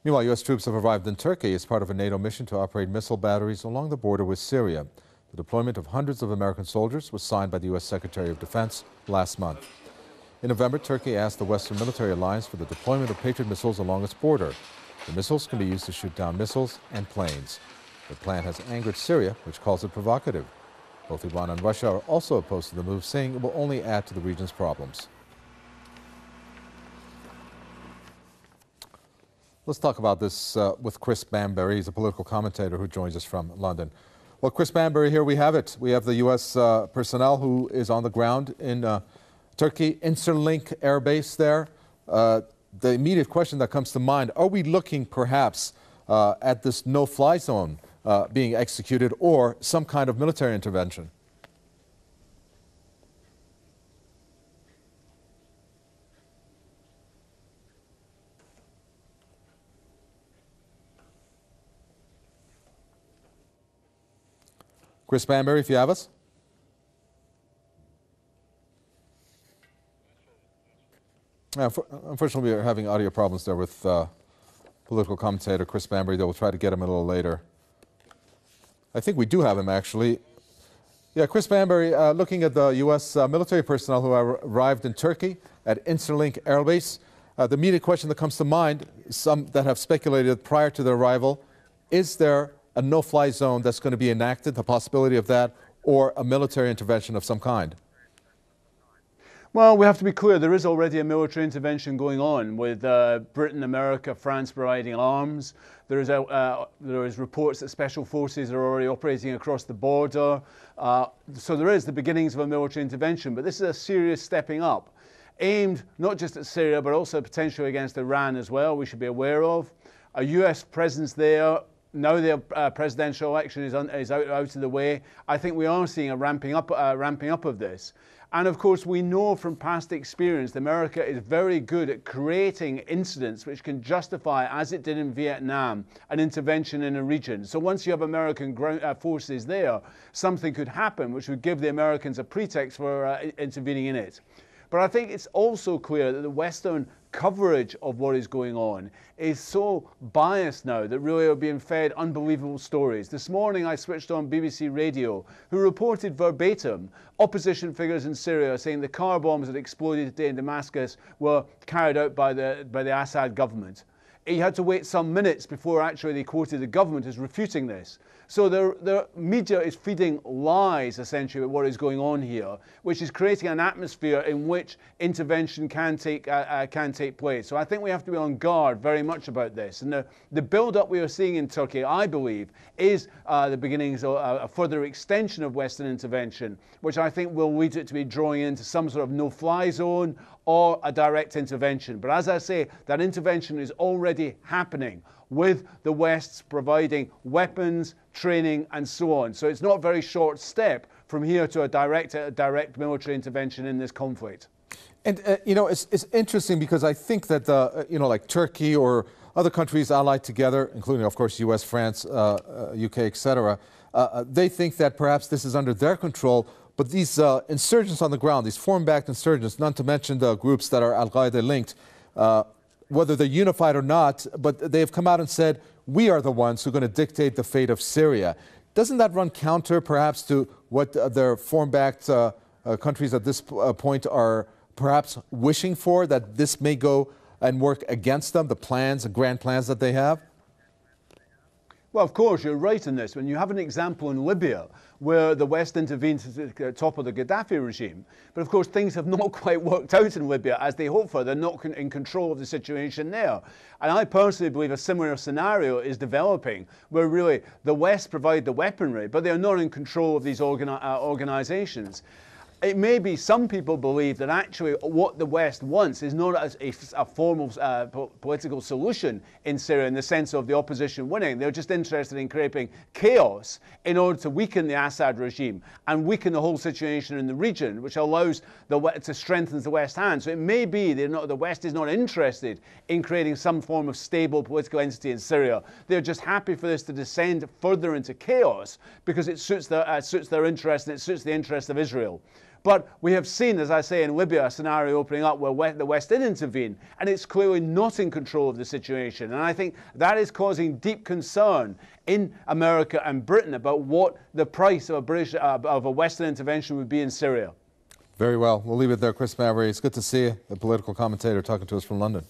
Meanwhile, U.S. troops have arrived in Turkey as part of a NATO mission to operate missile batteries along the border with Syria. The deployment of hundreds of American soldiers was signed by the U.S. Secretary of Defense last month. In November, Turkey asked the Western Military Alliance for the deployment of Patriot missiles along its border. The missiles can be used to shoot down missiles and planes. The plan has angered Syria, which calls it provocative. Both Iran and Russia are also opposed to the move, saying it will only add to the region's problems. Let's talk about this with Chris Bambery. He's a political commentator who joins us from London. Well, Chris Bambery, here we have it. We have the U.S. personnel who is on the ground in Turkey, Incirlik Air Base there. The immediate question that comes to mind, are we looking perhaps at this no-fly zone being executed or some kind of military intervention? Chris Bambery, if you have us. Unfortunately, we are having audio problems there with political commentator Chris Bambery. We'll try to get him a little later. I think we do have him, actually. Yeah, Chris Bambery, looking at the U.S. military personnel who arrived in Turkey at Incirlik Air Base. The immediate question that comes to mind, some that have speculated prior to their arrival, is there a no-fly zone that's going to be enacted, the possibility of that, or a military intervention of some kind? Well, we have to be clear, there is already a military intervention going on with Britain, America, France providing arms. There is reports that special forces are already operating across the border. So there is the beginnings of a military intervention, but this is a serious stepping up, aimed not just at Syria, but also potentially against Iran as well, we should be aware of. A US presence there. Now the presidential election is out of the way. I think we are seeing a ramping up of this. And of course, we know from past experience that America is very good at creating incidents which can justify, as it did in Vietnam, an intervention in a region. So once you have American forces there, something could happen which would give the Americans a pretext for intervening in it. But I think it's also clear that the Western coverage of what is going on is so biased now that really are being fed unbelievable stories. This morning I switched on BBC Radio, who reported verbatim opposition figures in Syria saying the car bombs that exploded today in Damascus were carried out by the Assad government. He had to wait some minutes before actually they quoted the government as refuting this. So the media is feeding lies, essentially, about what is going on here, which is creating an atmosphere in which intervention can take place. So I think we have to be on guard very much about this. And the build-up we are seeing in Turkey, I believe, is the beginnings of a further extension of Western intervention, which I think will lead it to be drawing into some sort of no-fly zone or a direct intervention. But as I say, that intervention is already happening, with the West's providing weapons, training, and so on. So it's not a very short step from here to a direct military intervention in this conflict. And, you know, it's interesting because I think that, you know, like Turkey or other countries allied together, including, of course, U.S., France, UK, etc., they think that perhaps this is under their control. But these insurgents on the ground, these foreign-backed insurgents, not to mention the groups that are Al-Qaeda linked, whether they're unified or not, but they have come out and said, we are the ones who are going to dictate the fate of Syria. Doesn't that run counter, perhaps, to what their foreign-backed countries at this point are perhaps wishing for, that this may go and work against them, the plans, the grand plans that they have? Well, of course, you're right in this. When you have an example in Libya where the West intervened at the top of the Gaddafi regime, but of course things have not quite worked out in Libya as they hoped for. They're not in control of the situation there. And I personally believe a similar scenario is developing where really the West provide the weaponry, but they're not in control of these organizations. It may be some people believe that actually what the West wants is not a formal political solution in Syria in the sense of the opposition winning. They're just interested in creating chaos in order to weaken the Assad regime and weaken the whole situation in the region, which allows to strengthen the West's hand. So it may be that the West is not interested in creating some form of stable political entity in Syria. They're just happy for this to descend further into chaos because it suits their interest and it suits the interest of Israel. But we have seen, as I say, in Libya, a scenario opening up where the West did intervene, and it's clearly not in control of the situation. And I think that is causing deep concern in America and Britain about what the price of a Western intervention would be in Syria. Very well. We'll leave it there. Chris Bambery, it's good to see you, a political commentator talking to us from London.